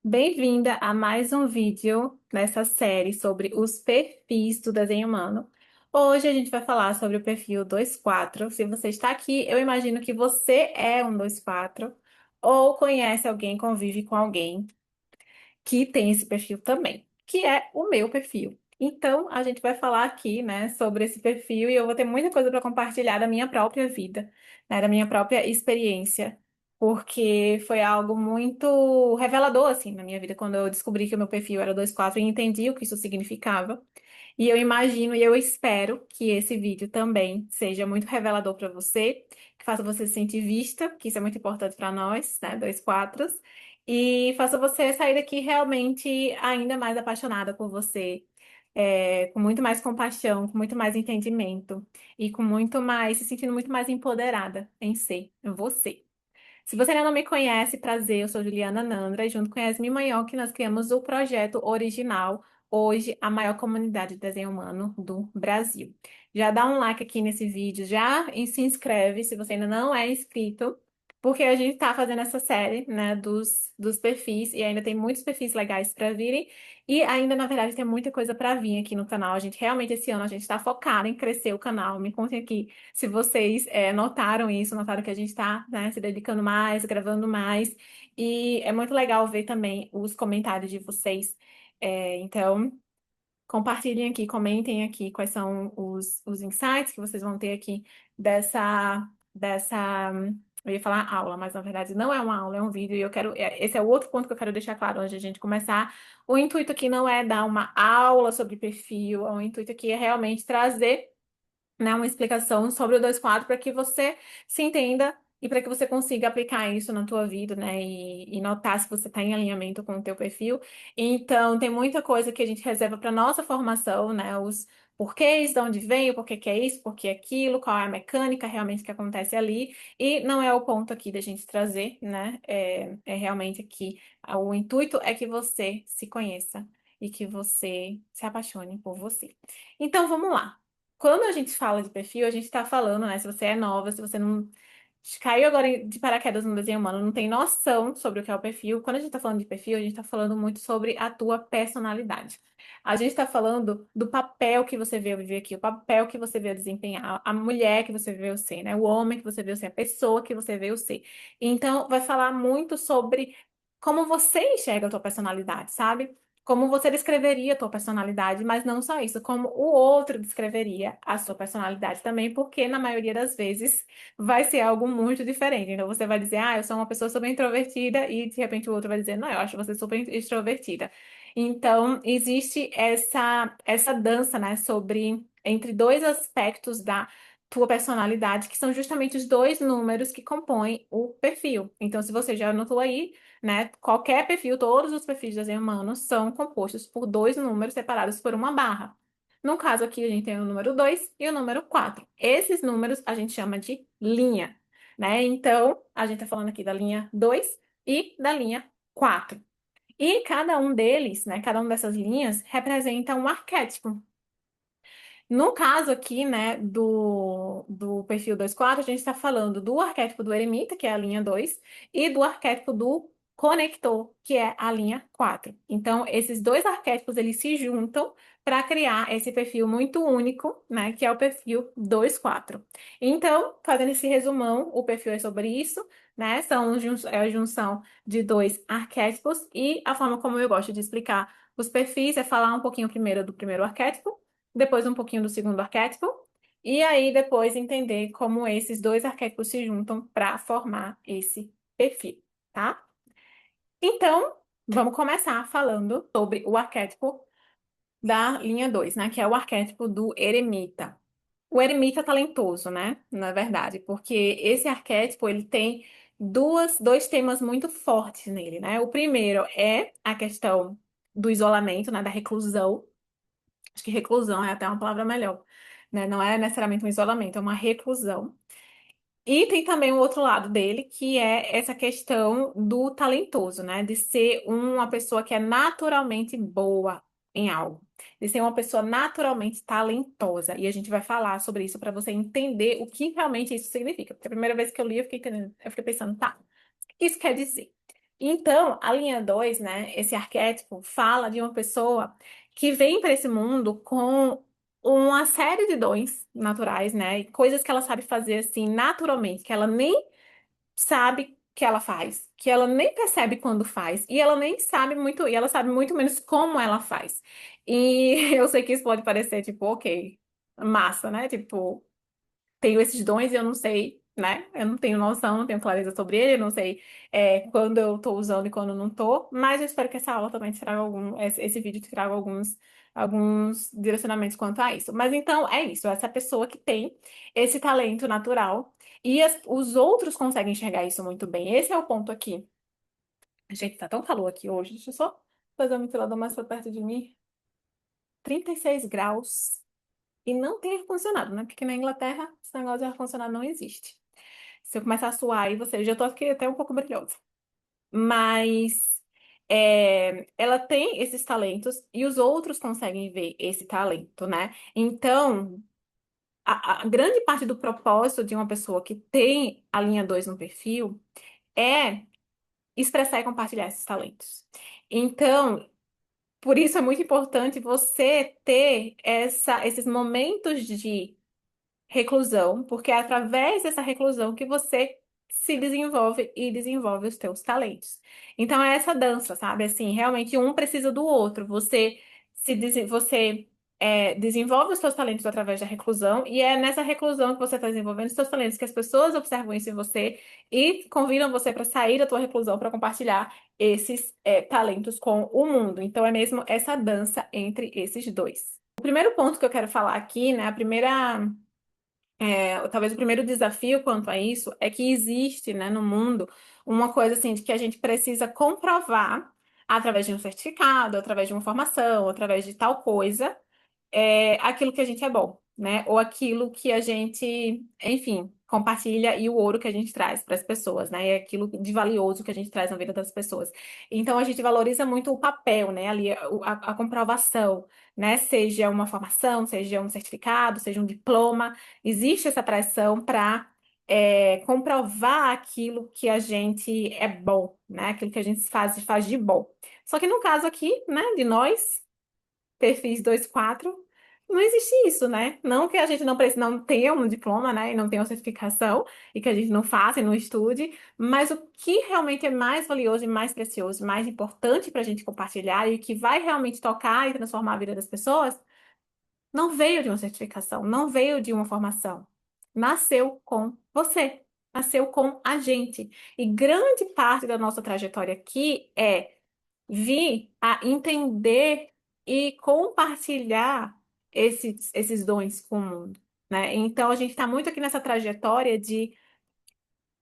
Bem-vinda a mais um vídeo nessa série sobre os perfis do desenho humano. Hoje a gente vai falar sobre o perfil 24. Se você está aqui, eu imagino que você é um 24 ou conhece alguém, convive com alguém que tem esse perfil também, que é o meu perfil. Então, a gente vai falar aqui, né, sobre esse perfil e eu vou ter muita coisa para compartilhar da minha própria vida, né, da minha própria experiência, porque foi algo muito revelador, assim, na minha vida, quando eu descobri que o meu perfil era 24 e entendi o que isso significava. E eu imagino e eu espero que esse vídeo também seja muito revelador para você, que faça você se sentir vista, que isso é muito importante para nós, né, 24, e faça você sair daqui realmente ainda mais apaixonada por você, com muito mais compaixão, com muito mais entendimento e com muito mais, se sentindo muito mais empoderada em ser, em você. Se você ainda não me conhece, prazer, eu sou Juliana Nandra e junto com Yasmin Manhoque nós criamos o projeto original, hoje a maior comunidade de desenho humano do Brasil. Já dá um like aqui nesse vídeo, já se inscreve se você ainda não é inscrito, porque a gente tá fazendo essa série, né, dos perfis e ainda tem muitos perfis legais para virem e ainda, na verdade, tem muita coisa para vir aqui no canal. A gente realmente, esse ano, a gente está focado em crescer o canal. Me contem aqui se vocês notaram isso, notaram que a gente está, né, se dedicando mais, gravando mais. E é muito legal ver também os comentários de vocês. Então, compartilhem aqui, comentem aqui quais são os insights que vocês vão ter aqui dessa, eu ia falar aula, mas na verdade não é uma aula, é um vídeo, e eu quero, esse é o outro ponto que eu quero deixar claro antes de a gente começar. O intuito aqui não é dar uma aula sobre perfil, o intuito aqui é realmente trazer, né, uma explicação sobre o 2.4 para que você se entenda e para que você consiga aplicar isso na tua vida, né, e notar se você está em alinhamento com o teu perfil. Então, tem muita coisa que a gente reserva para nossa formação, né, os porquês, de onde vem, o porquê que é isso, porquê aquilo, qual é a mecânica realmente que acontece ali, e não é o ponto aqui da gente trazer, né, é realmente aqui, o intuito é que você se conheça e que você se apaixone por você. Então, vamos lá. Quando a gente fala de perfil, a gente tá falando, né? Se você é nova, se você não caiu agora de paraquedas no desenho humano, não tem noção sobre o que é o perfil. Quando a gente tá falando de perfil, a gente tá falando muito sobre a tua personalidade. A gente tá falando do papel que você veio viver aqui, o papel que você veio desempenhar, a mulher que você veio ser, né? O homem que você veio ser, a pessoa que você veio ser. Então, vai falar muito sobre como você enxerga a tua personalidade, sabe? Como você descreveria a tua personalidade, mas não só isso, como o outro descreveria a sua personalidade também, porque na maioria das vezes vai ser algo muito diferente. Então você vai dizer, ah, eu sou uma pessoa super introvertida, e de repente o outro vai dizer, não, eu acho você super extrovertida. Então existe essa dança, né, sobre entre dois aspectos da tua personalidade, que são justamente os dois números que compõem o perfil. Então, se você já anotou aí, né? Qualquer perfil, todos os perfis de desenho humano são compostos por dois números separados por uma barra. No caso aqui, a gente tem o número 2 e o número 4. Esses números a gente chama de linha, né? Então, a gente está falando aqui da linha 2 e da linha 4. E cada um deles, né, cada uma dessas linhas representa um arquétipo. No caso aqui, né, do perfil 2.4, a gente está falando do arquétipo do eremita, que é a linha 2, e do arquétipo do conector, que é a linha 4. Então, esses dois arquétipos, eles se juntam para criar esse perfil muito único, né, que é o perfil 2.4. Então, fazendo esse resumão, o perfil é sobre isso, né, é a junção de dois arquétipos, e a forma como eu gosto de explicar os perfis é falar um pouquinho primeiro do primeiro arquétipo, depois um pouquinho do segundo arquétipo, e aí depois entender como esses dois arquétipos se juntam para formar esse perfil, tá? Então, vamos começar falando sobre o arquétipo da linha 2, né? Que é o arquétipo do eremita. O eremita talentoso, né? Na verdade, porque esse arquétipo ele tem dois temas muito fortes nele, né? O primeiro é a questão do isolamento, né? Da reclusão. Acho que reclusão é até uma palavra melhor, né? Não é necessariamente um isolamento, é uma reclusão. E tem também o outro lado dele, que é essa questão do talentoso, né? De ser uma pessoa que é naturalmente boa em algo, de ser uma pessoa naturalmente talentosa. E a gente vai falar sobre isso para você entender o que realmente isso significa. Porque a primeira vez que eu li, eu fiquei entendendo, eu fiquei pensando, tá, o que isso quer dizer? Então, a linha 2, né, esse arquétipo, fala de uma pessoa que vem para esse mundo com uma série de dons naturais, né, e coisas que ela sabe fazer assim naturalmente, que ela nem sabe que ela faz, que ela nem percebe quando faz, e ela nem sabe muito, e ela sabe muito menos como ela faz. E eu sei que isso pode parecer tipo, ok, massa, né? Tipo, tenho esses dons e eu não sei, né? Eu não tenho noção, não tenho clareza sobre ele, eu não sei quando eu tô usando e quando eu não tô, mas eu espero que essa aula também te traga esse vídeo te traga alguns direcionamentos quanto a isso. Mas então é isso, essa pessoa que tem esse talento natural e os outros conseguem enxergar isso muito bem. Esse é o ponto aqui. Gente, tá tão calor aqui hoje, deixa eu só fazer o ventilador mais pra perto de mim. 36 graus. E não tem ar-condicionado, né? Porque na Inglaterra esse negócio de ar-condicionado não existe. Se eu começar a suar aí, você já tô aqui até um pouco brilhosa. Mas ela tem esses talentos e os outros conseguem ver esse talento, né? Então, a grande parte do propósito de uma pessoa que tem a linha 2 no perfil é expressar e compartilhar esses talentos. Então, por isso é muito importante você ter esses momentos de reclusão, porque é através dessa reclusão que você se desenvolve e desenvolve os teus talentos. Então é essa dança, sabe? Assim, realmente um precisa do outro. Você desenvolve os seus talentos através da reclusão e é nessa reclusão que você está desenvolvendo os seus talentos que as pessoas observam isso em você e convidam você para sair da tua reclusão para compartilhar esses talentos com o mundo. Então é mesmo essa dança entre esses dois. O primeiro ponto que eu quero falar aqui, né, talvez o primeiro desafio quanto a isso é que existe, né, no mundo uma coisa assim de que a gente precisa comprovar através de um certificado, através de uma formação, através de tal coisa, aquilo que a gente é bom, né? Ou aquilo que a gente, enfim, compartilha e o ouro que a gente traz para as pessoas, né? É aquilo de valioso que a gente traz na vida das pessoas. Então a gente valoriza muito o papel, né? Ali a comprovação, né? Seja uma formação, seja um certificado, seja um diploma, existe essa pressão para comprovar aquilo que a gente é bom, né? Aquilo que a gente faz de bom. Só que no caso aqui, né, de nós perfis 2.4, não existe isso, né? Não que a gente não tenha um diploma, né? E não tenha uma certificação, e que a gente não faça e não estude, mas o que realmente é mais valioso e mais precioso, mais importante para a gente compartilhar e que vai realmente tocar e transformar a vida das pessoas, não veio de uma certificação, não veio de uma formação. Nasceu com você, nasceu com a gente. E grande parte da nossa trajetória aqui é vir a entender e compartilhar esses dons com o mundo, né? Então, a gente está muito aqui nessa trajetória de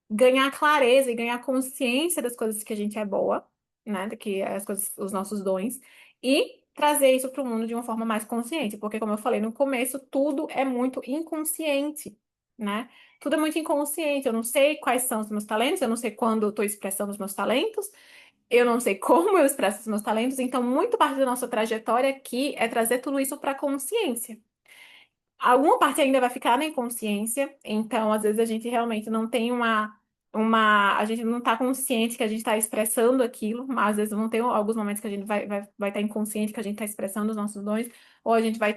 ganhar clareza e ganhar consciência das coisas que a gente é boa, né? Que as coisas, os nossos dons, e trazer isso para o mundo de uma forma mais consciente, porque, como eu falei no começo, tudo é muito inconsciente, né? Tudo é muito inconsciente. Eu não sei quais são os meus talentos, eu não sei quando eu estou expressando os meus talentos, eu não sei como eu expresso os meus talentos, então, muito parte da nossa trajetória aqui é trazer tudo isso para a consciência. Alguma parte ainda vai ficar na inconsciência, então às vezes a gente realmente não tem a gente não está consciente que a gente está expressando aquilo, mas às vezes vão ter alguns momentos que a gente vai estar inconsciente que a gente está expressando os nossos dons, ou a gente vai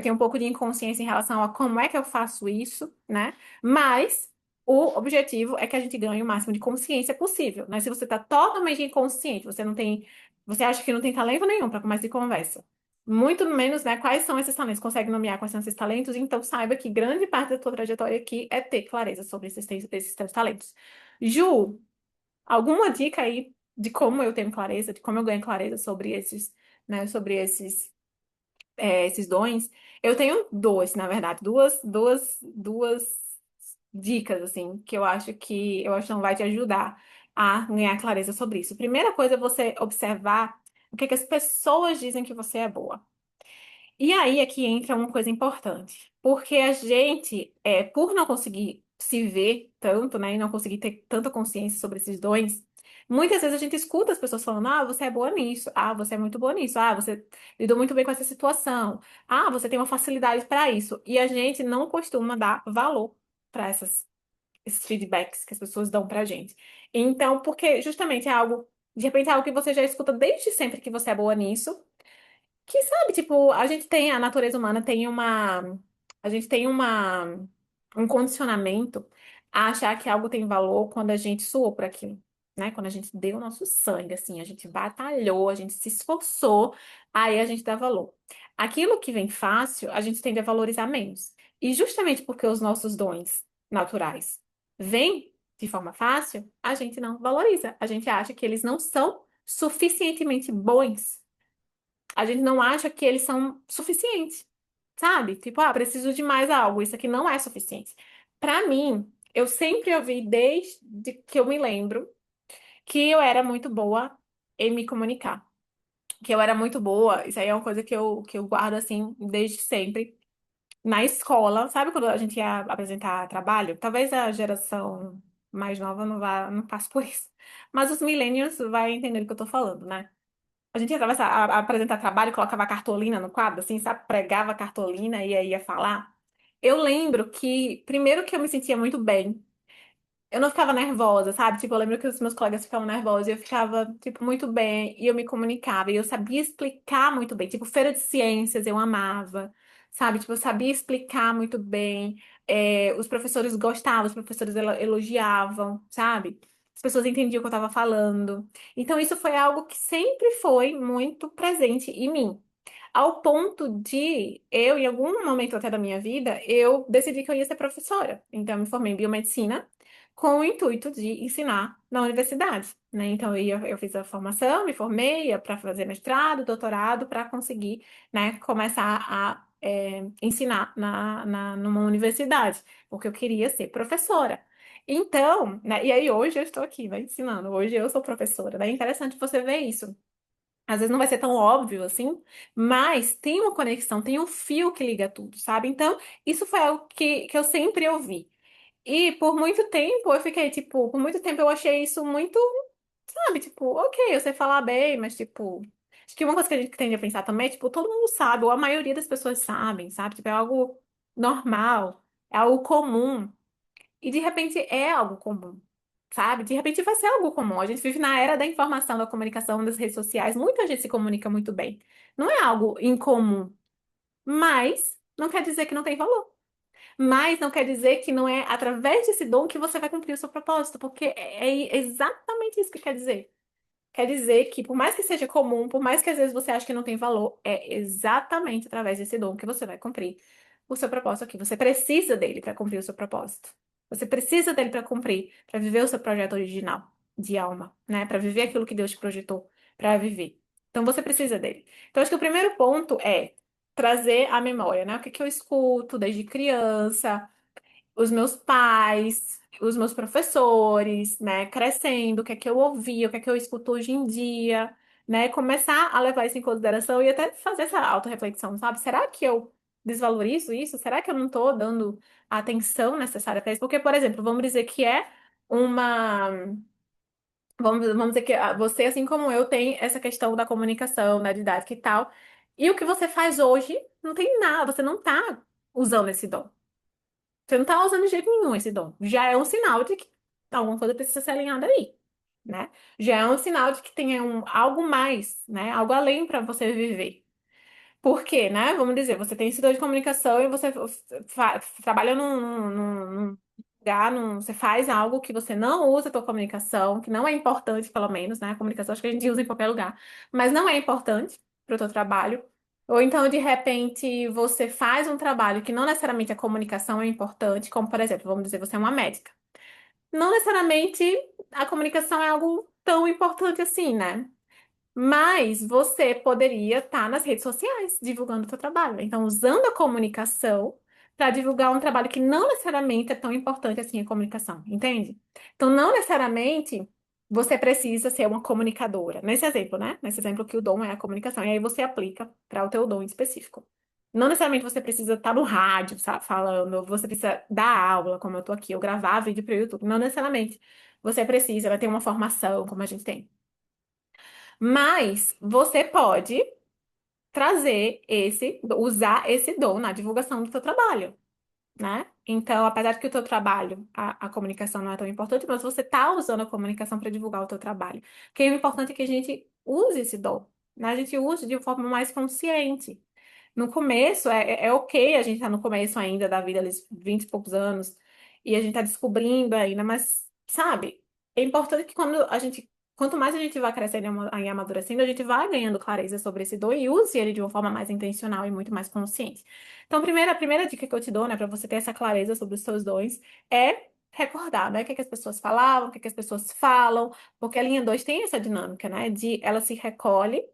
ter um pouco de inconsciência em relação a como é que eu faço isso, né? Mas o objetivo é que a gente ganhe o máximo de consciência possível, né? Se você está totalmente inconsciente, você acha que não tem talento nenhum para começar de conversa. Muito menos, né? Quais são esses talentos? Consegue nomear quais são esses talentos? Então, saiba que grande parte da tua trajetória aqui é ter clareza sobre esses teus talentos. Ju, alguma dica aí de como eu tenho clareza, de como eu ganho clareza sobre né? Sobre esses dons? Eu tenho dois, na verdade, duas dicas, assim, que eu acho que não vai te ajudar a ganhar clareza sobre isso. Primeira coisa é você observar o que que as pessoas dizem que você é boa. E aí é que entra uma coisa importante, porque a gente, por não conseguir se ver tanto, né, e não conseguir ter tanta consciência sobre esses dons, muitas vezes a gente escuta as pessoas falando, ah, você é boa nisso, ah, você é muito boa nisso, ah, você lidou muito bem com essa situação, ah, você tem uma facilidade para isso, e a gente não costuma dar valor para esses feedbacks que as pessoas dão pra gente. Então, porque justamente é algo De repente é algo que você já escuta desde sempre que você é boa nisso. Que sabe, tipo, a gente tem, a natureza humana tem a gente tem um condicionamento a achar que algo tem valor quando a gente suou por aquilo, né? Quando a gente deu o nosso sangue, assim, a gente batalhou, a gente se esforçou, aí a gente dá valor. Aquilo que vem fácil, a gente tende a valorizar menos. E justamente porque os nossos dons naturais vêm de forma fácil, a gente não valoriza. A gente acha que eles não são suficientemente bons, a gente não acha que eles são suficientes, sabe? Tipo, ah, preciso de mais algo, isso aqui não é suficiente. Pra mim, eu sempre ouvi desde que eu me lembro que eu era muito boa em me comunicar. Que eu era muito boa, isso aí é uma coisa que eu guardo assim desde sempre. Na escola, sabe quando a gente ia apresentar trabalho? Talvez a geração mais nova não passe por isso. Mas os millennials vai entender o que eu tô falando, né? A gente ia atravessar, a apresentar trabalho, colocava cartolina no quadro, assim, sabe? Pregava a cartolina e aí ia falar. Eu lembro que, primeiro que eu me sentia muito bem. Eu não ficava nervosa, sabe? Tipo, eu lembro que os meus colegas ficavam nervosos e eu ficava, tipo, muito bem. E eu me comunicava e eu sabia explicar muito bem. Tipo, feira de ciências eu amava, sabe? Tipo, eu sabia explicar muito bem. Os professores gostavam, os professores elogiavam, sabe? As pessoas entendiam o que eu estava falando. Então, isso foi algo que sempre foi muito presente em mim. Ao ponto de eu, em algum momento até da minha vida, eu decidi que eu ia ser professora. Então, eu me formei em biomedicina com o intuito de ensinar na universidade, né? Então, eu fiz a formação, me formei para fazer mestrado, doutorado, para conseguir, né, começar a ensinar numa universidade, porque eu queria ser professora. Então, né, e aí hoje eu estou aqui, né, ensinando. Hoje eu sou professora, né? É interessante você ver isso. Às vezes não vai ser tão óbvio assim, mas tem uma conexão, tem um fio que liga tudo, sabe? Então, isso foi algo que eu sempre ouvi. E por muito tempo eu fiquei, tipo, por muito tempo eu achei isso muito, sabe, tipo, ok, eu sei falar bem, mas tipo, acho que uma coisa que a gente tende a pensar também é, tipo, todo mundo sabe, ou a maioria das pessoas sabem, sabe? Tipo, é algo normal, é algo comum. E de repente é algo comum, sabe? De repente vai ser algo comum. A gente vive na era da informação, da comunicação, das redes sociais, muita gente se comunica muito bem. Não é algo incomum, mas não quer dizer que não tem valor. Mas não quer dizer que não é através desse dom que você vai cumprir o seu propósito, porque é exatamente isso que quer dizer. Quer dizer que, por mais que seja comum, por mais que às vezes você ache que não tem valor, é exatamente através desse dom que você vai cumprir o seu propósito aqui. Você precisa dele para cumprir o seu propósito. Você precisa dele para cumprir, para viver o seu projeto original de alma, né? Para viver aquilo que Deus te projetou para viver. Então você precisa dele. Então acho que o primeiro ponto é trazer a memória, né? O que que eu escuto desde criança, os meus pais, os meus professores, né, crescendo, o que é que eu ouvi, o que é que eu escuto hoje em dia, né, começar a levar isso em consideração e até fazer essa autorreflexão, sabe? Será que eu desvalorizo isso? Será que eu não estou dando a atenção necessária para isso? Porque, por exemplo, vamos dizer que é uma. Vamos dizer que você, assim como eu, tem essa questão da comunicação, da didática e tal. E o que você faz hoje não tem nada, você não está usando esse dom. Você não tá usando de jeito nenhum esse dom. Já é um sinal de que alguma coisa precisa ser alinhada aí, né? Já é um sinal de que tem algo mais, né? Algo além para você viver. Por quê, né? Vamos dizer, você tem esse dom de comunicação e você trabalha num lugar, você faz algo que você não usa a tua comunicação, que não é importante, pelo menos, né? A comunicação acho que a gente usa em qualquer lugar, mas não é importante para o teu trabalho. Ou então, de repente, você faz um trabalho que não necessariamente a comunicação é importante, como, por exemplo, vamos dizer, você é uma médica. Não necessariamente a comunicação é algo tão importante assim, né? Mas você poderia estar nas redes sociais divulgando o seu trabalho. Então, usando a comunicação para divulgar um trabalho que não necessariamente é tão importante assim a comunicação, entende? Então, não necessariamente você precisa ser uma comunicadora. Nesse exemplo, né? Nesse exemplo que o dom é a comunicação. E aí você aplica para o teu dom específico. Não necessariamente você precisa estar no rádio, sabe, falando, você precisa dar aula, como eu tô aqui, ou gravar vídeo para o YouTube. Não necessariamente. Você precisa, vai ter uma formação, como a gente tem. Mas você pode usar esse dom na divulgação do seu trabalho, né? Então, apesar de que o teu trabalho, a comunicação não é tão importante, mas você tá usando a comunicação para divulgar o teu trabalho. Porque o importante é que a gente use esse dom, né? A gente use de forma mais consciente. No começo, é ok, a gente tá no começo ainda da vida, ali, 20 e poucos anos, e a gente tá descobrindo ainda, mas, sabe, é importante que quanto mais a gente vai crescendo e amadurecendo, a gente vai ganhando clareza sobre esse dom e use ele de uma forma mais intencional e muito mais consciente. Então, a primeira dica que eu te dou, né, para você ter essa clareza sobre os seus dons é recordar, né, o que é que as pessoas falavam, o que é que as pessoas falam, porque a linha 2 tem essa dinâmica, né, de ela se recolhe,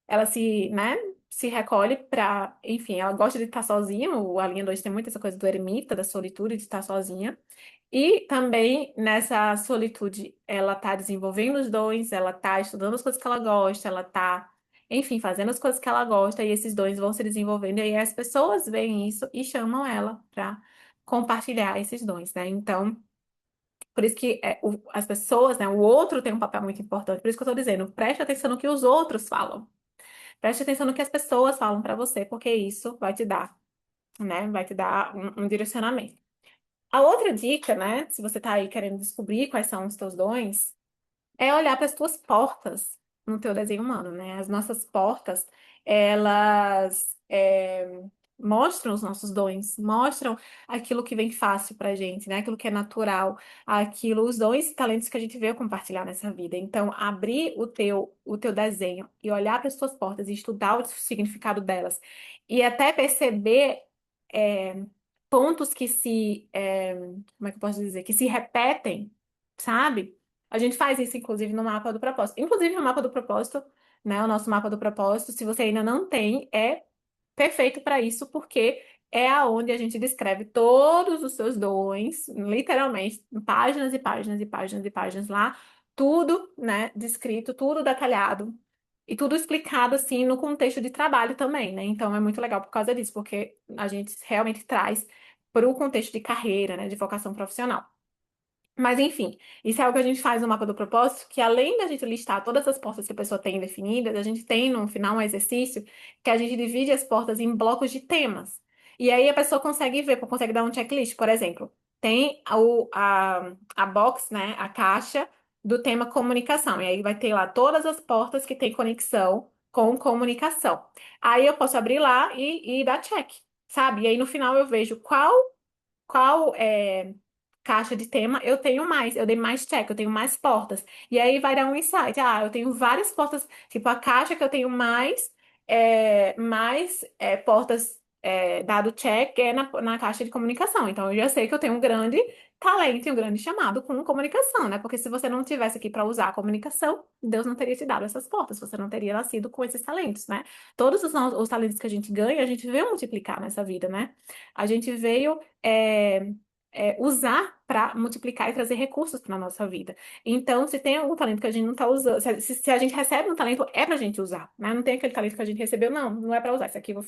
ela se, né, se recolhe para, enfim, ela gosta de estar sozinha, a linha 2 tem muito essa coisa do eremita, da solitude, de estar sozinha. E também nessa solitude, ela tá desenvolvendo os dons, ela tá estudando as coisas que ela gosta, ela tá, enfim, fazendo as coisas que ela gosta, e esses dons vão se desenvolvendo, e aí as pessoas veem isso e chamam ela para compartilhar esses dons, né? Então, por isso que as pessoas, né, o outro tem um papel muito importante. Por isso que eu tô dizendo, preste atenção no que os outros falam. Preste atenção no que as pessoas falam para você, porque isso vai te dar, né? Vai te dar um direcionamento. A outra dica, né? Se você tá aí querendo descobrir quais são os teus dons, é olhar para as tuas portas no teu desenho humano, né? As nossas portas, elas mostram os nossos dons, mostram aquilo que vem fácil pra gente, né? Aquilo que é natural, aquilo, os dons e talentos que a gente veio compartilhar nessa vida. Então, abrir o teu desenho e olhar para as tuas portas e estudar o significado delas e até perceber é, pontos como é que eu posso dizer? Que se repetem, sabe? A gente faz isso, inclusive, no mapa do propósito. Inclusive, no mapa do propósito, né? O nosso mapa do propósito, se você ainda não tem, é perfeito para isso, porque é aonde a gente descreve todos os seus dons, literalmente, páginas e páginas e páginas e páginas lá, tudo, né? Descrito, tudo detalhado. E tudo explicado, assim, no contexto de trabalho também, né? Então, é muito legal por causa disso, porque a gente realmente traz para o contexto de carreira, né? De vocação profissional. Mas enfim, isso é algo que a gente faz no mapa do propósito, que além da gente listar todas as portas que a pessoa tem definidas, a gente tem no final um exercício que a gente divide as portas em blocos de temas. E aí a pessoa consegue ver, consegue dar um checklist, por exemplo, tem a box, né, a caixa do tema comunicação. E aí vai ter lá todas as portas que têm conexão com comunicação. Aí eu posso abrir lá e dar check, sabe? E aí no final eu vejo qual caixa de tema eu tenho mais, eu dei mais check, eu tenho mais portas. E aí vai dar um insight. Ah, eu tenho várias portas, tipo a caixa que eu tenho mais portas dado check é na caixa de comunicação. Então eu já sei que eu tenho um grande talento e um grande chamado com comunicação, né? Porque se você não tivesse aqui para usar a comunicação, Deus não teria te dado essas portas, você não teria nascido com esses talentos, né? Todos os talentos que a gente ganha, a gente veio multiplicar nessa vida, né? A gente veio usar para multiplicar e trazer recursos para a nossa vida. Então, se tem algum talento que a gente não está usando, se a gente recebe um talento, é para a gente usar, né? Não tem aquele talento que a gente recebeu, não é para usar. Isso aqui eu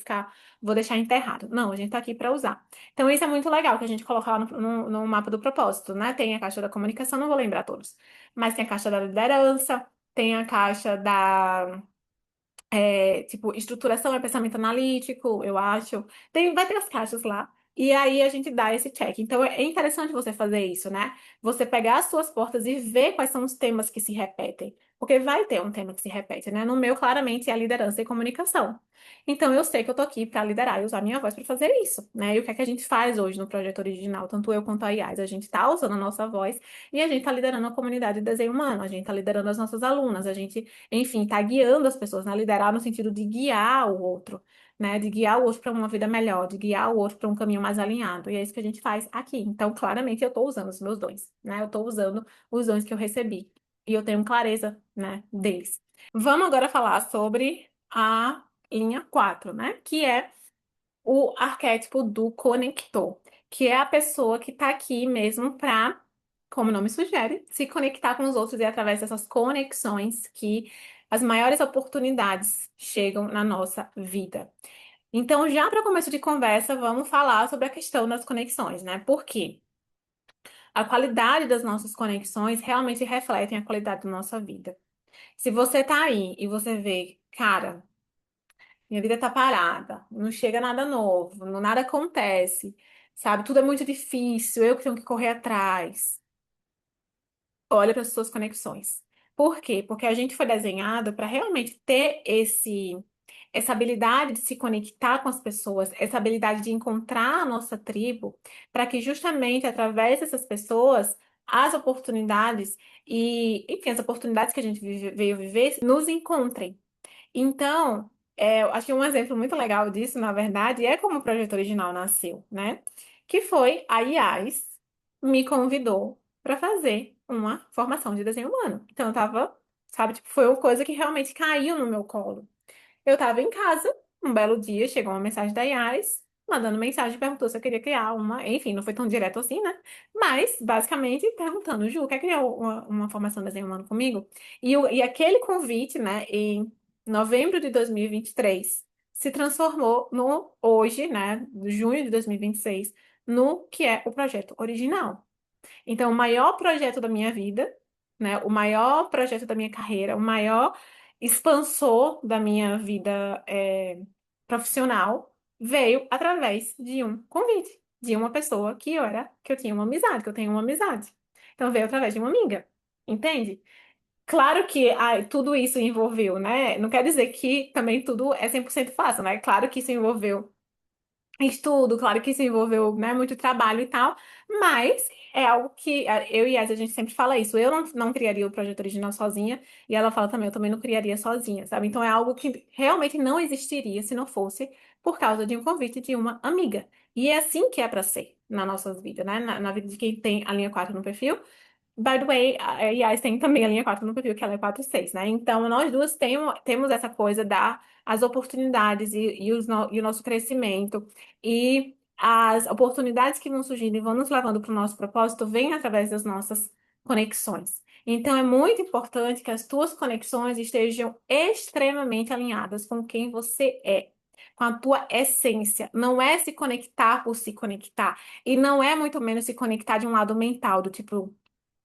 vou deixar enterrado. Não, a gente está aqui para usar. Então, isso é muito legal que a gente coloca lá no mapa do propósito, né? Tem a caixa da comunicação, não vou lembrar todos, mas tem a caixa da liderança, tem a caixa tipo, estruturação é pensamento analítico, eu acho. Vai ter as caixas lá. E aí a gente dá esse check. Então é interessante você fazer isso, né? Você pegar as suas portas e ver quais são os temas que se repetem. Porque vai ter um tema que se repete, né? No meu, claramente, é a liderança e comunicação. Então eu sei que eu tô aqui para liderar e usar minha voz para fazer isso, né? E o que é que a gente faz hoje no projeto original, tanto eu quanto a IAS? A gente tá usando a nossa voz e a gente tá liderando a comunidade de desenho humano, a gente tá liderando as nossas alunas, a gente enfim, tá guiando as pessoas, né? Liderar no sentido de guiar o outro, né? De guiar o outro para uma vida melhor, de guiar o outro para um caminho mais alinhado. E é isso que a gente faz aqui. Então, claramente, eu tô usando os meus dons, né? Eu tô usando os dons que eu recebi. E eu tenho clareza, né, deles. Vamos agora falar sobre a linha 4, né? Que é o arquétipo do conector, que é a pessoa que está aqui mesmo para, como o nome sugere, se conectar com os outros e através dessas conexões que as maiores oportunidades chegam na nossa vida. Então, já para começo de conversa, vamos falar sobre a questão das conexões, né? Porque a qualidade das nossas conexões realmente refletem a qualidade da nossa vida. Se você tá aí e você vê, cara, minha vida tá parada, não chega nada novo, nada acontece. sabe? Tudo é muito difícil, eu que tenho que correr atrás. Olha para as suas conexões. Por quê? Porque a gente foi desenhado para realmente ter essa habilidade de se conectar com as pessoas, essa habilidade de encontrar a nossa tribo, para que justamente através dessas pessoas as oportunidades enfim, as oportunidades que a gente veio viver nos encontrem. Então, eu acho que um exemplo muito legal disso, na verdade, é como o projeto original nasceu, né? Que foi a IAS me convidou para fazer uma formação de desenho humano. Então, eu tava, sabe, tipo, foi uma coisa que realmente caiu no meu colo. Eu tava em casa, um belo dia, chegou uma mensagem da Yas, mandando mensagem, perguntou se eu queria criar uma. Enfim, não foi tão direto assim, né? Mas, basicamente, perguntando, Ju, quer criar uma formação de desenho humano comigo? E aquele convite, né, em novembro de 2023, se transformou no, hoje, né, junho de 2026, no que é o projeto original. Então, o maior projeto da minha vida, né? O maior projeto da minha carreira, o maior expansor da minha vida profissional veio através de um convite, de uma pessoa que eu tinha uma amizade, que eu tenho uma amizade. Então, veio através de uma amiga, entende? Claro que tudo isso envolveu, né? Não quer dizer que também tudo é 100% fácil, né? Claro que isso envolveu estudo, claro que isso envolveu, né, muito trabalho e tal, mas é algo que eu e a gente sempre fala isso. Eu não criaria o projeto original sozinha, e ela fala também, eu também não criaria sozinha, sabe? Então é algo que realmente não existiria se não fosse por causa de um convite de uma amiga. E é assim que é para ser na nossa vida, né? Na vida de quem tem a linha 4 no perfil. By the way, a Yas tem também a linha 4 no perfil, que ela é 4/6, né? Então, nós duas temos essa coisa da as oportunidades e o nosso crescimento. E as oportunidades que vão surgindo e vão nos levando para o nosso propósito vêm através das nossas conexões. Então, é muito importante que as tuas conexões estejam extremamente alinhadas com quem você é, com a tua essência. Não é se conectar por se conectar. E não é muito menos se conectar de um lado mental, do tipo.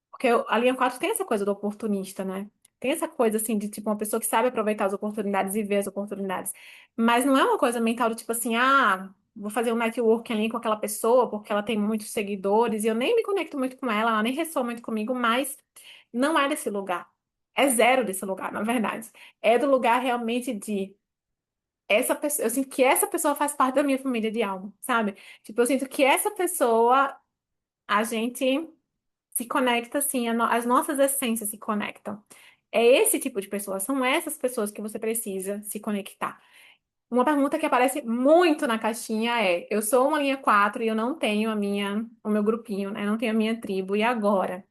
Porque a linha 4 tem essa coisa do oportunista, né? Tem essa coisa assim de tipo uma pessoa que sabe aproveitar as oportunidades e ver as oportunidades. Mas não é uma coisa mental do tipo assim, vou fazer um networking ali com aquela pessoa porque ela tem muitos seguidores e eu nem me conecto muito com ela, ela nem ressoa muito comigo, mas não é desse lugar. É zero desse lugar, na verdade. É do lugar realmente de essa pessoa, eu sinto que essa pessoa faz parte da minha família de alma, sabe? Tipo, eu sinto que essa pessoa a gente se conecta assim, as nossas essências se conectam. É esse tipo de pessoa, são essas pessoas que você precisa se conectar. Uma pergunta que aparece muito na caixinha é: eu sou uma linha 4 e eu não tenho o meu grupinho, né? Não tenho a minha tribo, e agora?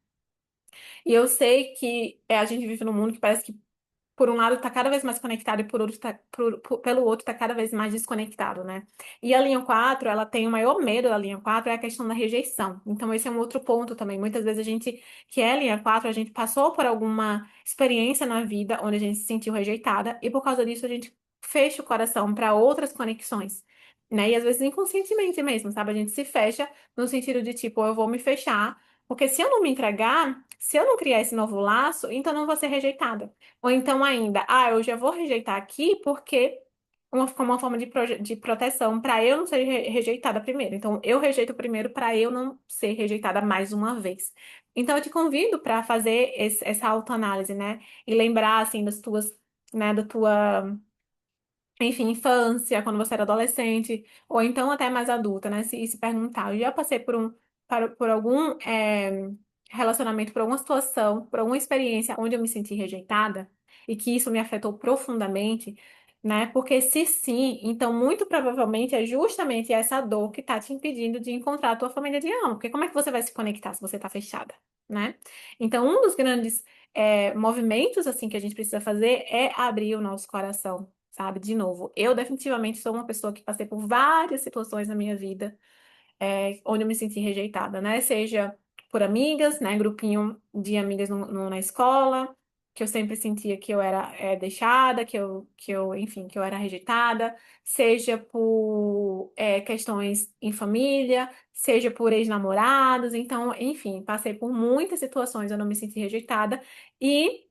E eu sei que a gente vive num mundo que parece que por um lado está cada vez mais conectado e por outro pelo outro está cada vez mais desconectado, né? E a linha 4 ela tem o maior medo da linha 4 é a questão da rejeição. Então, esse é um outro ponto também. Muitas vezes a gente, que é linha 4 a gente passou por alguma experiência na vida onde a gente se sentiu rejeitada e por causa disso a gente fecha o coração para outras conexões. Né? E às vezes inconscientemente mesmo, sabe? A gente se fecha no sentido de tipo, eu vou me fechar, porque se eu não me entregar, se eu não criar esse novo laço, então eu não vou ser rejeitada. Ou então ainda, eu já vou rejeitar aqui porque como uma forma de proteção para eu não ser rejeitada primeiro. Então, eu rejeito primeiro para eu não ser rejeitada mais uma vez. Então, eu te convido para fazer essa autoanálise, né? E lembrar, assim, né, da tua enfim, infância, quando você era adolescente, ou então até mais adulta, né? Se perguntar, eu já passei por algum relacionamento, por alguma situação, por alguma experiência onde eu me senti rejeitada e que isso me afetou profundamente, né? Porque se sim, então muito provavelmente é justamente essa dor que tá te impedindo de encontrar a tua família de alma. Porque como é que você vai se conectar se você tá fechada, né? Então, um dos grandes movimentos assim que a gente precisa fazer é abrir o nosso coração, sabe? De novo, eu definitivamente sou uma pessoa que passei por várias situações na minha vida onde eu me senti rejeitada, né? Seja por amigas, né? Grupinho de amigas na escola, que eu sempre sentia que eu era deixada, enfim, que eu era rejeitada, seja por questões em família, seja por ex-namorados, então, enfim, passei por muitas situações onde eu não me senti rejeitada e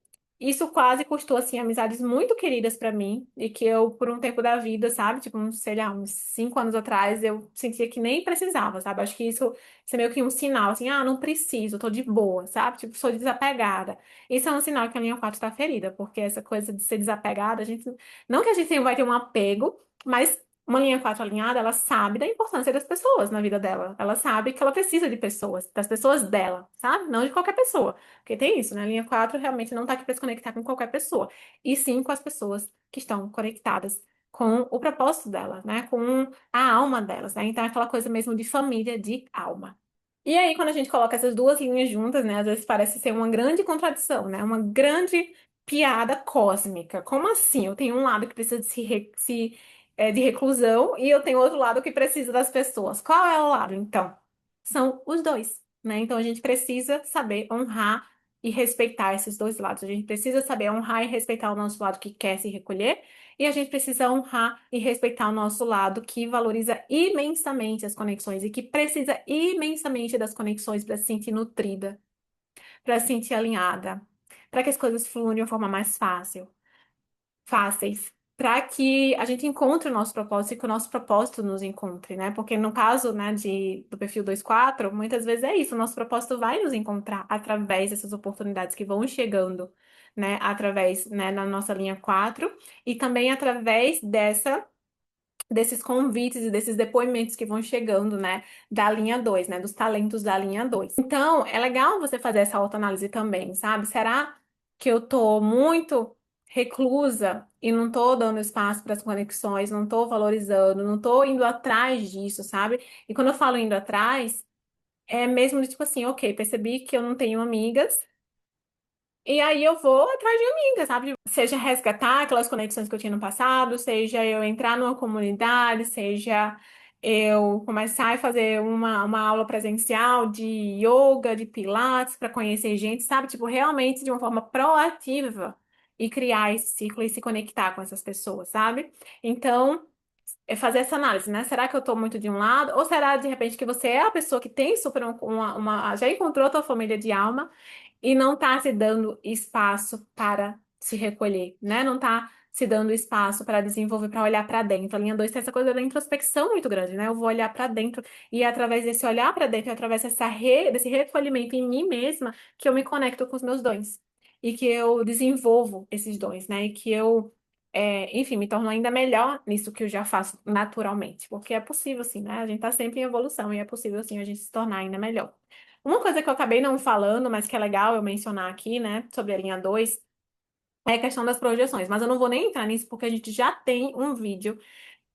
isso quase custou, assim, amizades muito queridas pra mim, e que eu, por um tempo da vida, sabe, tipo, sei lá, uns 5 anos atrás, eu sentia que nem precisava, sabe? Acho que isso é meio que um sinal, assim, ah, não preciso, tô de boa, sabe? Tipo, sou desapegada. Isso é um sinal que a linha 4 tá ferida, porque essa coisa de ser desapegada, a gente, não que a gente vai ter um apego, mas uma linha 4 alinhada, ela sabe da importância das pessoas na vida dela. Ela sabe que ela precisa de pessoas, das pessoas dela, sabe? Não de qualquer pessoa. Porque tem isso, né? A linha 4 realmente não tá aqui para se conectar com qualquer pessoa, e sim com as pessoas que estão conectadas com o propósito dela, né? Com a alma delas, né? Então é aquela coisa mesmo de família, de alma. E aí, quando a gente coloca essas duas linhas juntas, né, às vezes parece ser uma grande contradição, né? Uma grande piada cósmica. Como assim? Eu tenho um lado que precisa de reclusão e eu tenho outro lado que precisa das pessoas. Qual é o lado, então? São os dois, né? Então a gente precisa saber honrar e respeitar esses dois lados. A gente precisa saber honrar e respeitar o nosso lado que quer se recolher, e a gente precisa honrar e respeitar o nosso lado que valoriza imensamente as conexões e que precisa imensamente das conexões para se sentir nutrida, para se sentir alinhada, para que as coisas fluam de uma forma mais fáceis, para que a gente encontre o nosso propósito e que o nosso propósito nos encontre, né? Porque no caso, né, do perfil 2/4, muitas vezes é isso, o nosso propósito vai nos encontrar através dessas oportunidades que vão chegando, né, através, né, na nossa linha 4 e também através desses convites e desses depoimentos que vão chegando, né, da linha 2, né, dos talentos da linha 2. Então, é legal você fazer essa autoanálise também, sabe? Será que eu tô muito reclusa e não tô dando espaço para as conexões, não tô valorizando, não tô indo atrás disso, sabe? E quando eu falo indo atrás, é mesmo de tipo assim, ok, percebi que eu não tenho amigas, e aí eu vou atrás de amigas, sabe? Seja resgatar aquelas conexões que eu tinha no passado, seja eu entrar numa comunidade, seja eu começar a fazer uma aula presencial de yoga, de pilates, para conhecer gente, sabe? Tipo, realmente de uma forma proativa e criar esse ciclo e se conectar com essas pessoas, sabe? Então, é fazer essa análise, né? Será que eu tô muito de um lado? Ou será, de repente, que você é a pessoa que tem super já encontrou a tua família de alma e não tá se dando espaço para se recolher, né? Não tá se dando espaço para desenvolver, para olhar para dentro. A linha 2 tem essa coisa da introspecção muito grande, né? Eu vou olhar para dentro e é através desse olhar para dentro, é através desse recolhimento em mim mesma que eu me conecto com os meus dons e que eu desenvolvo esses dons, né? E que eu enfim, me torno ainda melhor nisso que eu já faço naturalmente, porque é possível, sim, né? A gente tá sempre em evolução e é possível, sim, a gente se tornar ainda melhor. Uma coisa que eu acabei não falando, mas que é legal eu mencionar aqui, né, sobre a linha 2, é a questão das projeções, mas eu não vou nem entrar nisso porque a gente já tem um vídeo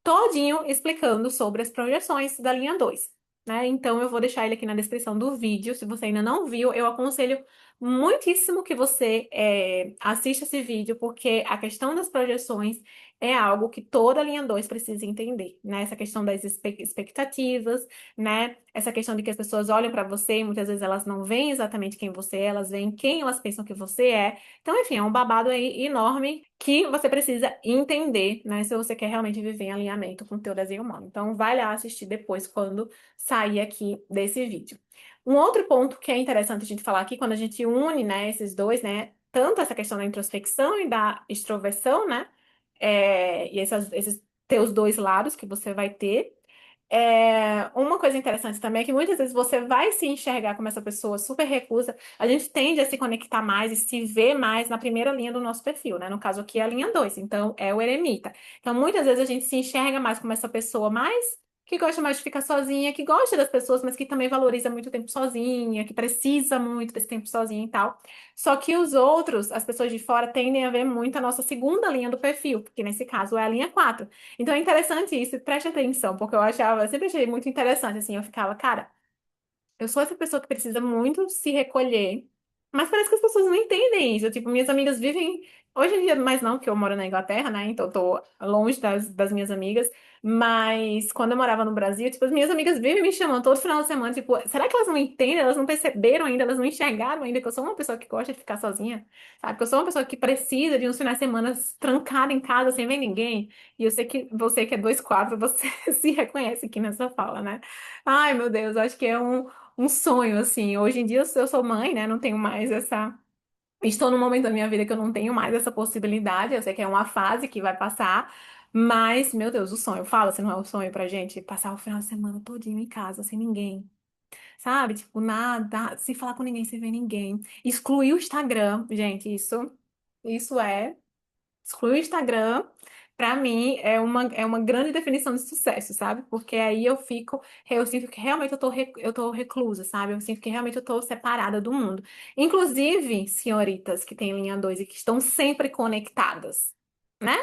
todinho explicando sobre as projeções da linha 2, né? Então eu vou deixar ele aqui na descrição do vídeo. Se você ainda não viu, eu aconselho muitíssimo que você assista esse vídeo, porque a questão das projeções é algo que toda linha 2 precisa entender, né? Essa questão das expectativas, né? Essa questão de que as pessoas olham para você e muitas vezes elas não veem exatamente quem você é, elas veem quem elas pensam que você é. Então, enfim, é um babado aí enorme que você precisa entender, né? Se você quer realmente viver em alinhamento com o teu desenho humano. Então, vai lá assistir depois, quando sair aqui desse vídeo. Um outro ponto que é interessante a gente falar aqui, quando a gente une, né, esses dois, né? Tanto essa questão da introspecção e da extroversão, né? E esses teus dois lados que você vai ter. Uma coisa interessante também é que muitas vezes você vai se enxergar como essa pessoa super reclusa. A gente tende a se conectar mais e se ver mais na primeira linha do nosso perfil, né? No caso aqui é a linha 2, então é o eremita. Então muitas vezes a gente se enxerga mais como essa pessoa mais que gosta mais de ficar sozinha, que gosta das pessoas, mas que também valoriza muito o tempo sozinha, que precisa muito desse tempo sozinha e tal. Só que os outros, as pessoas de fora, tendem a ver muito a nossa segunda linha do perfil, porque nesse caso é a linha 4. Então é interessante isso, e preste atenção, porque eu sempre achei muito interessante, assim, eu ficava, cara, eu sou essa pessoa que precisa muito se recolher, mas parece que as pessoas não entendem isso. Tipo, minhas amigas vivem. Hoje em dia, mais não, que eu moro na Inglaterra, né? Então eu tô longe das minhas amigas. Mas quando eu morava no Brasil, tipo, as minhas amigas vivem me chamando todo final de semana. Tipo, será que elas não entendem? Elas não perceberam ainda? Elas não enxergaram ainda que eu sou uma pessoa que gosta de ficar sozinha? Sabe? Que eu sou uma pessoa que precisa de uns finais de semana trancada em casa sem ver ninguém. E eu sei que você que é 2/4 você se reconhece aqui nessa fala, né? Ai, meu Deus, acho que é um sonho, assim. Hoje em dia eu sou mãe, né? Não tenho mais Estou num momento da minha vida que eu não tenho mais essa possibilidade. Eu sei que é uma fase que vai passar, mas, meu Deus, o sonho. Fala se não é o sonho pra gente passar o final de semana todinho em casa, sem ninguém. Sabe? Tipo, nada, sem falar com ninguém, sem ver ninguém. Excluir o Instagram, gente, isso é. Excluir o Instagram, pra mim, é uma grande definição de sucesso, sabe? Porque aí eu sinto que realmente eu tô reclusa, sabe? Eu sinto que realmente eu tô separada do mundo. Inclusive, senhoritas que têm linha 2 e que estão sempre conectadas, né?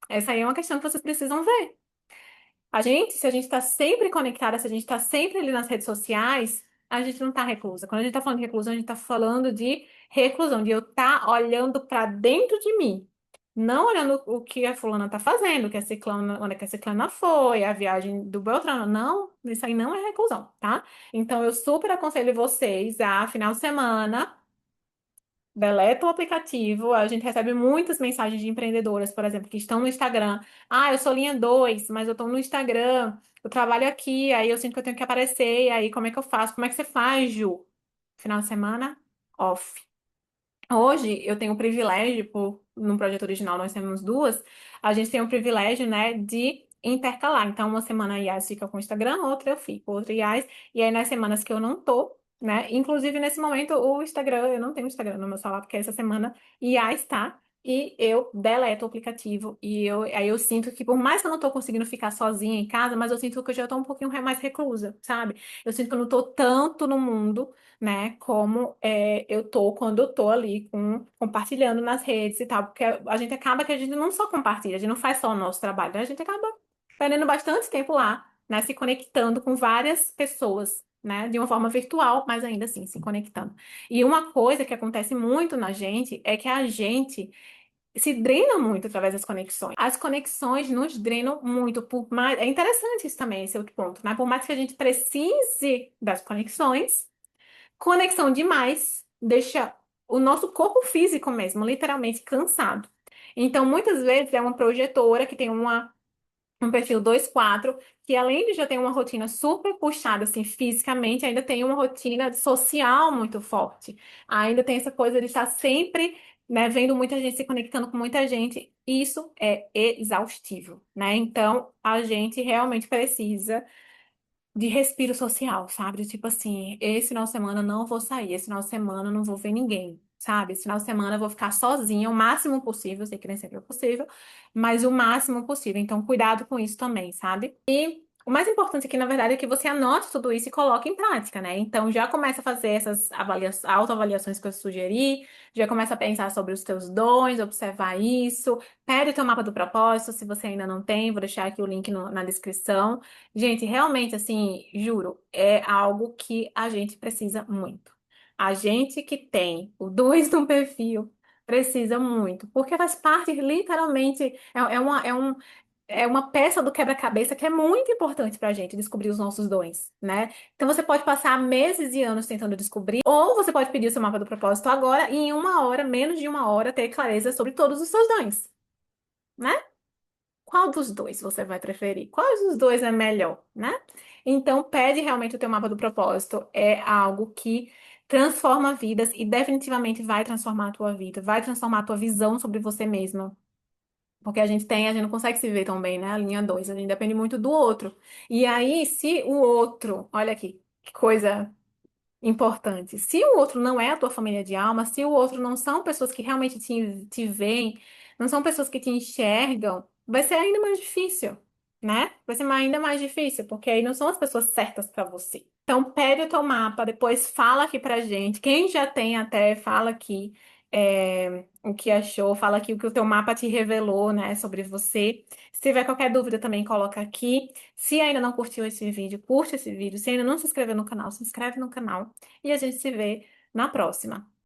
Essa aí é uma questão que vocês precisam ver. Se a gente está sempre conectada, se a gente está sempre ali nas redes sociais, a gente não está reclusa. Quando a gente está falando de reclusão, a gente está falando de reclusão, de eu estar olhando para dentro de mim. Não olhando o que a fulana está fazendo, o que a ciclana, onde é que a ciclana foi, a viagem do Beltrano. Não, isso aí não é reclusão, tá? Então, eu super aconselho vocês a, final de semana, deleta o aplicativo. A gente recebe muitas mensagens de empreendedoras, por exemplo, que estão no Instagram. Ah, eu sou linha 2, mas eu estou no Instagram, eu trabalho aqui, aí eu sinto que eu tenho que aparecer, e aí como é que eu faço? Como é que você faz, Ju? Final de semana, off. Hoje eu tenho o privilégio, no projeto original nós temos duas, a gente tem o privilégio, né, de intercalar. Então, uma semana a Yas fica com o Instagram, outra eu fico, outra Yas, e aí nas semanas que eu não tô, né, inclusive nesse momento o Instagram, eu não tenho Instagram no meu celular, porque essa semana Yas tá, e eu deleto o aplicativo, aí eu sinto que por mais que eu não tô conseguindo ficar sozinha em casa, mas eu sinto que eu já tô um pouquinho mais reclusa, sabe? Eu sinto que eu não tô tanto no mundo, né? Como eu tô quando eu tô ali compartilhando nas redes e tal, porque a gente acaba que a gente não só compartilha, a gente não faz só o nosso trabalho, né? A gente acaba perdendo bastante tempo lá, né? Se conectando com várias pessoas, né? De uma forma virtual, mas ainda assim se conectando. E uma coisa que acontece muito na gente é que a gente se drena muito através das conexões. As conexões nos drenam muito, por mais... É interessante isso também, esse outro ponto, né? Por mais que a gente precise das conexões, conexão demais deixa o nosso corpo físico mesmo, literalmente cansado. Então, muitas vezes é uma projetora que tem um perfil 2/4, que além de já ter uma rotina super puxada, assim, fisicamente, ainda tem uma rotina social muito forte. Ainda tem essa coisa de estar sempre, né, vendo muita gente, se conectando com muita gente. Isso é exaustivo, né? Então, a gente realmente precisa de respiro social, sabe? De tipo assim, esse final de semana eu não vou sair, esse final de semana eu não vou ver ninguém, sabe? Esse final de semana eu vou ficar sozinha o máximo possível, eu sei que nem sempre é possível, mas o máximo possível. Então, cuidado com isso também, sabe? O mais importante aqui, na verdade, é que você anote tudo isso e coloque em prática, né? Então, já começa a fazer essas autoavaliações que eu sugeri, já começa a pensar sobre os teus dons, observar isso, pede o teu mapa do propósito, se você ainda não tem, vou deixar aqui o link na descrição. Gente, realmente, assim, juro, é algo que a gente precisa muito. A gente que tem o 2 no perfil precisa muito, porque faz parte, literalmente, é uma peça do quebra-cabeça que é muito importante pra gente descobrir os nossos dons, né? Então você pode passar meses e anos tentando descobrir, ou você pode pedir o seu mapa do propósito agora e em uma hora, menos de uma hora, ter clareza sobre todos os seus dons, né? Qual dos dois você vai preferir? Qual dos dois é melhor, né? Então, pede realmente o teu mapa do propósito. É algo que transforma vidas e definitivamente vai transformar a tua vida, vai transformar a tua visão sobre você mesma. Porque a gente não consegue se ver tão bem, né? A linha 2, a gente depende muito do outro. E aí, se o outro, olha aqui, que coisa importante. Se o outro não é a tua família de alma, se o outro não são pessoas que realmente te veem, não são pessoas que te enxergam, vai ser ainda mais difícil, né? Vai ser ainda mais difícil, porque aí não são as pessoas certas para você. Então, pede o teu mapa, depois fala aqui pra gente. Quem já tem até, fala aqui o que achou, fala aqui o que o teu mapa te revelou, né, sobre você. Se tiver qualquer dúvida também, coloca aqui. Se ainda não curtiu esse vídeo, curte esse vídeo. Se ainda não se inscreveu no canal, se inscreve no canal. E a gente se vê na próxima.